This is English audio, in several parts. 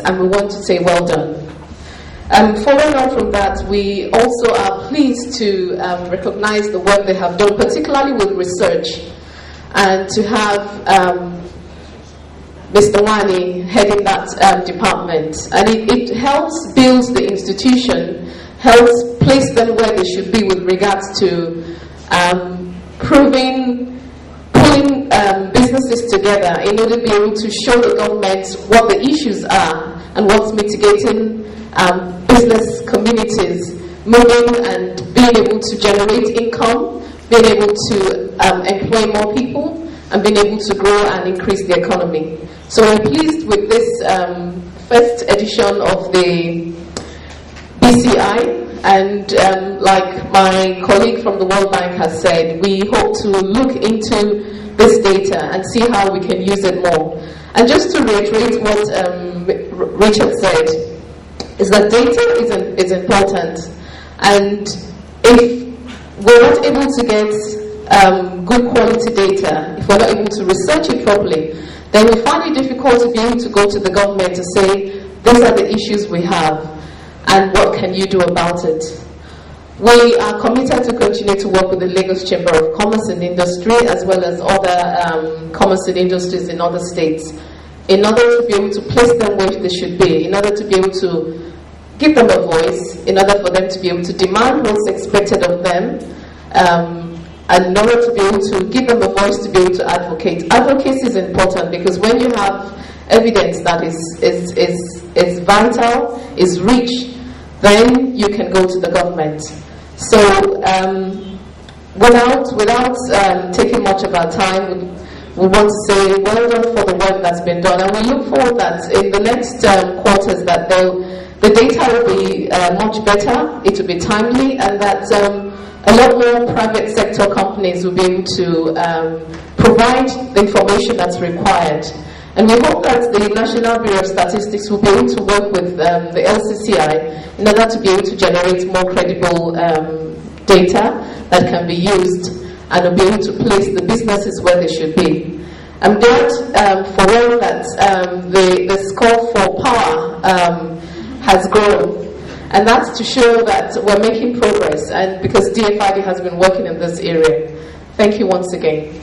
and we want to say well done. Following on from that, we also are pleased to recognize the work they have done, particularly with research, and to have Mr. Wani heading that department. And it helps build the institution, helps place them where they should be with regards to pulling businesses together in order to be able to show the government what the issues are and what's mitigating business communities moving and being able to generate income, being able to employ more people, and being able to grow and increase the economy. So we're pleased with this first edition of the BCI, and like my colleague from the World Bank has said, we hope to look into this data and see how we can use it more. And just to reiterate what Richard said, is that data is important, and if we're not able to get good quality data, if we're not able to research it properly, then we find it difficult to be able to go to the government to say, these are the issues we have, and what can you do about it? We are committed to continue to work with the Lagos Chamber of Commerce and Industry, as well as other commerce and industries in other states, in order to be able to place them where they should be, in order to be able to give them a voice, in order for them to be able to demand what's expected of them, and in order to be able to give them a voice to be able to advocate. Advocacy is important because when you have evidence that is vital, is rich, then you can go to the government. So without taking much of our time, we want to say well done for the work that's been done, and we look forward that in the next quarters that the data will be much better, it will be timely, and that a lot more private sector companies will be able to provide the information that's required. And we hope that the National Bureau of Statistics will be able to work with the LCCI in order to be able to generate more credible data that can be used and will be able to place the businesses where they should be. I'm glad for all that the score for power has grown. And that's to show that we're making progress, and because DFID has been working in this area. Thank you once again.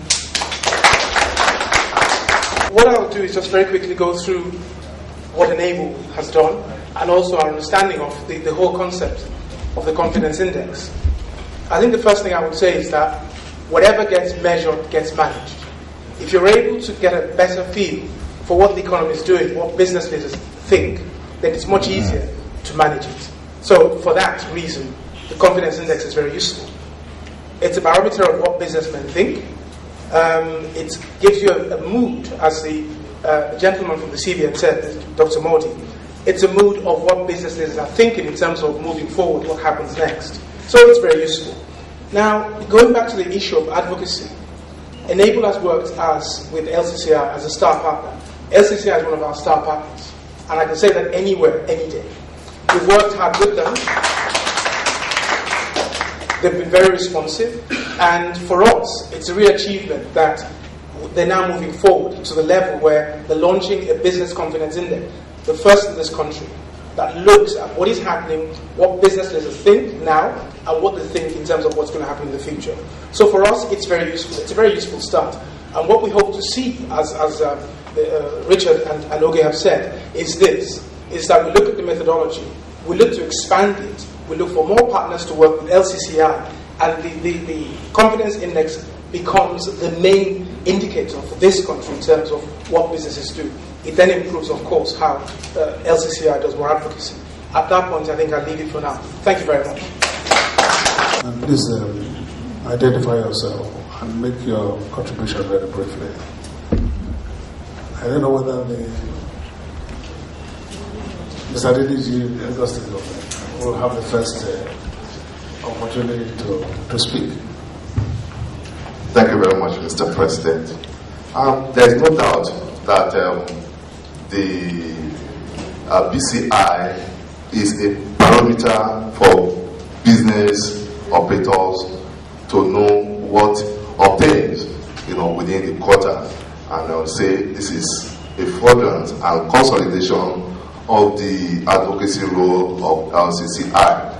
What I'll do is just very quickly go through what Enable has done, and also our understanding of the whole concept of the confidence index. I think the first thing I would say is that whatever gets measured gets managed. If you're able to get a better feel for what the economy is doing, what business leaders think, then it's much easier to manage it. So for that reason, the confidence index is very useful. It's a barometer of what businessmen think. It gives you a mood, as the gentleman from the CBN said, Dr. Modi. It's a mood of what business leaders are thinking in terms of moving forward, what happens next. So it's very useful. Now, going back to the issue of advocacy, Enable has worked with LCCI as a star partner. LCCI is one of our star partners, and I can say that anywhere, any day. We've worked hard with them. They've been very responsive, and for us, it's a real achievement that they're now moving forward to the level where they're launching a business confidence index, the first in this country, that looks at what is happening, what business leaders think now, and what they think in terms of what's going to happen in the future. So for us, it's very useful. It's a very useful start. And what we hope to see, as Richard and Oge have said, is that we look at the methodology, we look to expand it, we look for more partners to work with LCCI, and the confidence index becomes the main indicator for this country in terms of what businesses do. It then improves, of course, how LCCI does more advocacy. At that point, I think I'll leave it for now. Thank you very much. And please identify yourself and make your contribution very briefly. I don't know whether Mr. Adediji, Lagos State Government, will have the first opportunity to speak. Thank you very much, Mr. President. There is no doubt that the BCI is a barometer for business operators to know what obtains, within the quarter. And I would say this is a furtherance and consolidation of the advocacy role of LCCI.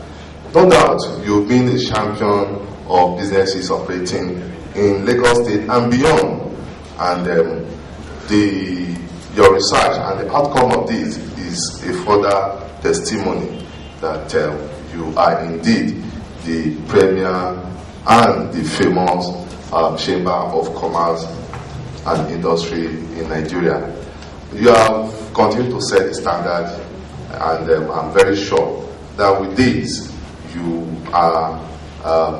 No doubt you've been a champion of businesses operating in Lagos State and beyond, and your research and the outcome of this is a further testimony that you are indeed the premier and the famous Chamber of Commerce and Industry in Nigeria. You have continued to set the standard, and I'm very sure that with this you are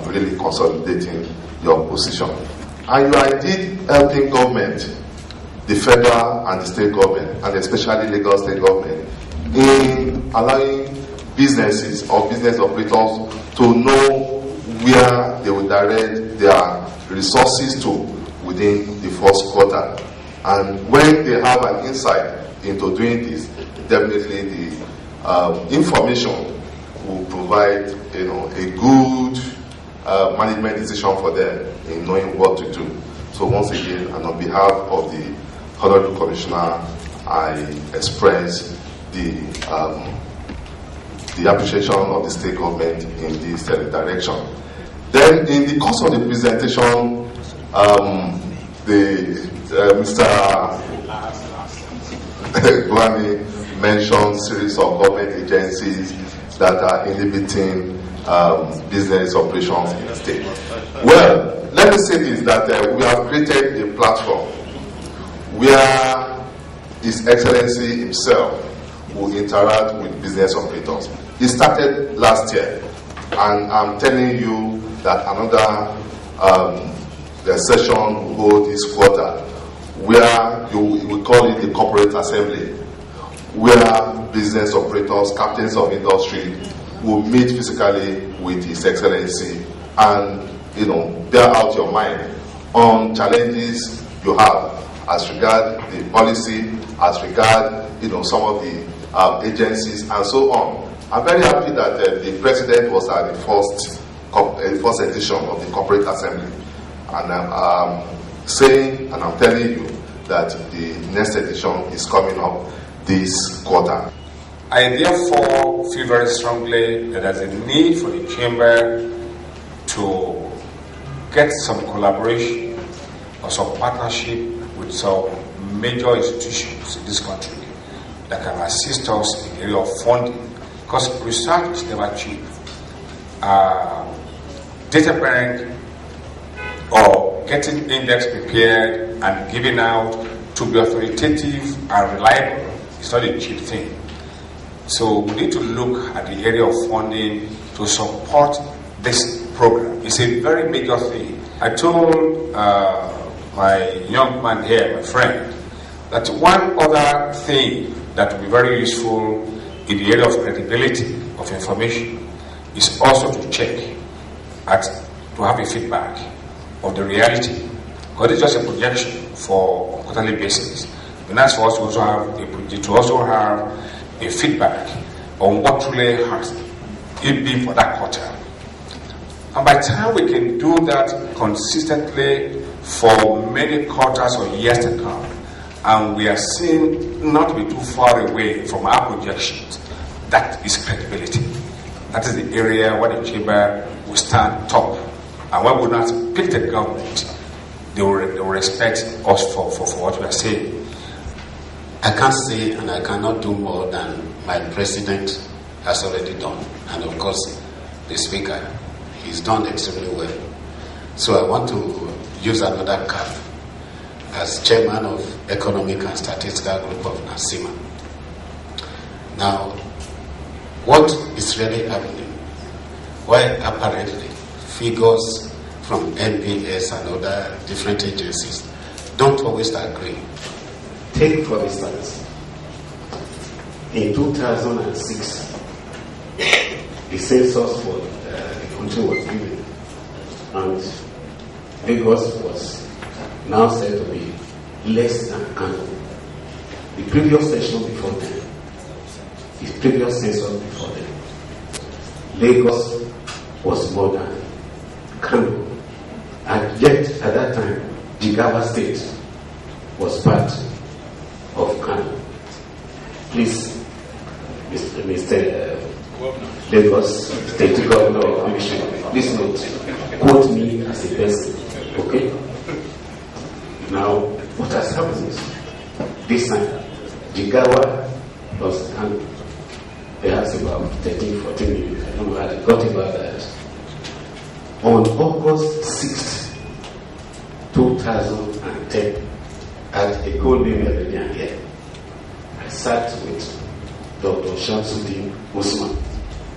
really consolidating your position. And you are indeed helping government, the federal and the state government, and especially Lagos State government, in allowing businesses or business operators to know where they will direct their resources to within the first quarter. And when they have an insight into doing this, definitely the information will provide a good management decision for them in knowing what to do. So once again, and on behalf of the Honorable Commissioner, I express the appreciation of the state government in this direction. Then, in the course of the presentation, Mr. Guani mentioned series of government agencies that are inhibiting business operations in the state. Well, let me say this, that we have created a platform where His Excellency himself will interact with business operators. It started last year, and I'm telling you that another session will hold this quarter, where we call it the corporate assembly, where business operators, captains of industry will meet physically with His Excellency and bear out your mind on challenges you have as regard the policy, as regard some of the agencies and so on. I'm very happy that the President was at the first edition of the Corporate Assembly, and I'm saying and I'm telling you that the next edition is coming up this quarter. I therefore feel very strongly that there's a need for the Chamber to get some collaboration or some partnership with some major institutions in this country that can assist us in the area of funding, because research is never cheap. Data bank or getting index prepared and given out to be authoritative and reliable is not a cheap thing. So we need to look at the area of funding to support this program. It's a very major thing. I told my young man here, my friend, that one other thing that will be very useful in the area of credibility of information is also to check to have a feedback of the reality, because it's just a projection for quarterly basis. But that's for us to also have a feedback on what truly has it been for that quarter. And by the time we can do that consistently for many quarters or years to come, and we are seen not to be too far away from our projections, that is credibility. That is the area where the Chamber will stand top. And when we not pick the government, they will respect us for what we are saying. I can't say and I cannot do more than my president has already done. And of course, the speaker, he's done extremely well. So I want to use another card as chairman of Economic and Statistical Group of NASIMA. Now, what is really happening? Why apparently figures from NBS and other different agencies don't always agree? Take for instance, in 2006, the census for the country was given, and Lagos was now said to be less than Kano. The previous session before them, the previous census before them, Lagos was more than Kano. And yet, at that time, Jigawa State was part of Kano. Please, Mr. Lagos State Governor of Commission, please note, quote me as a person, okay? Now, what has happened is, this time, Jigawa lost perhaps about 13, 14 million, I don't know how they got about that. On August 6th, 2010, at a gold medal here, I sat with Dr. Shamsuddin Usman,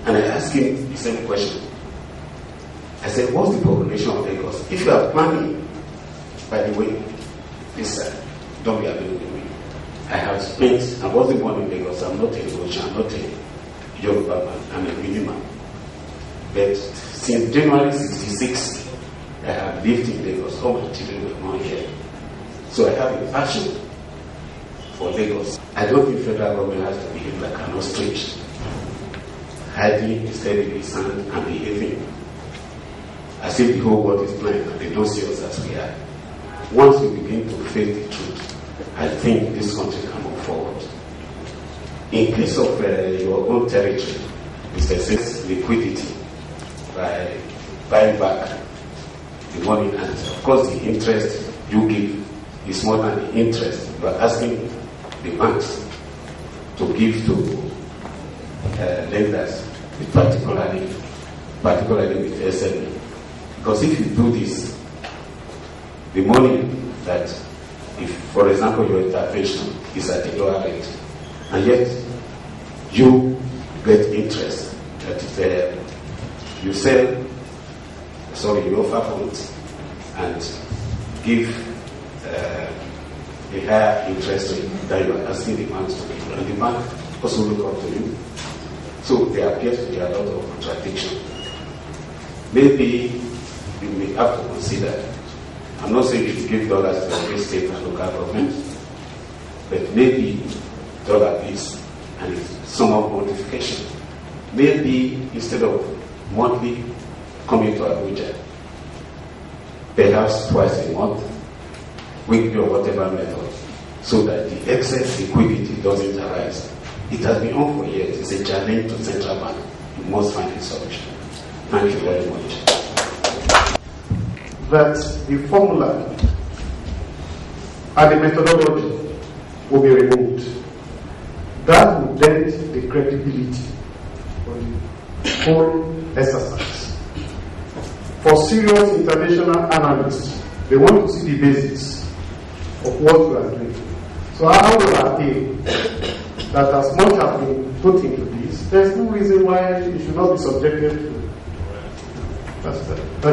and I asked him the same question. I said, what's the population of Lagos? If you are planning, by the way, this don't be available with me. I have spent, I wasn't born in Lagos, I'm not a Rocha, I'm not a Yoruba man, I'm a Bini man. But since January 66, I have lived in Lagos, all my children were born here. So I have a passion for Lagos. I don't think federal government has to behave like an ostrich, hiding instead in the sand and behaving as if the whole world is blind and they don't see us as we are. Once we begin to face the truth, I think this country can move forward. In case of your own territory, Mr. Says liquidity by buying back the money, and of course the interest you give is more than the interest you are asking the banks to give to lenders, particularly with SME. Because if you do this, the money that, if, for example, your intervention is at a lower rate, and yet you get interest, that is, you offer funds and give a higher interest rate than you are asking the banks to give, and the bank also look up to you. So there appears to be a lot of contradiction. Maybe you may have to consider, I'm not saying you should give dollars to every state and local government, but maybe dollar bills and some of modification. Maybe instead of monthly coming to Abuja, perhaps twice a month, weekly or whatever method, so that the excess liquidity doesn't arise. It has been on for years. It's a challenge to central bank. You must find a solution. Thank you very much. That the formula and the methodology will be removed. That will dent the credibility of the whole exercise. For serious international analysts, they want to see the basics of what we are doing. So I will appeal that as much as we put into this, there's no reason why it should not be subjected to. That's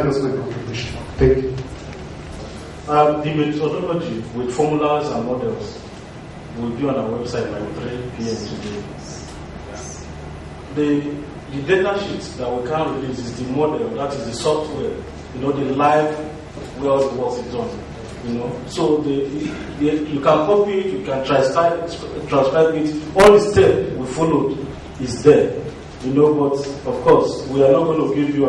just my contribution. Thank you. The methodology with formulas and models will be on our website by 3 p.m. today. The data sheet that we can release is the model, that is the software, the live where all the work is done. So you can copy it, you can transcribe it. All the steps we followed is there. But of course, we are not going to give you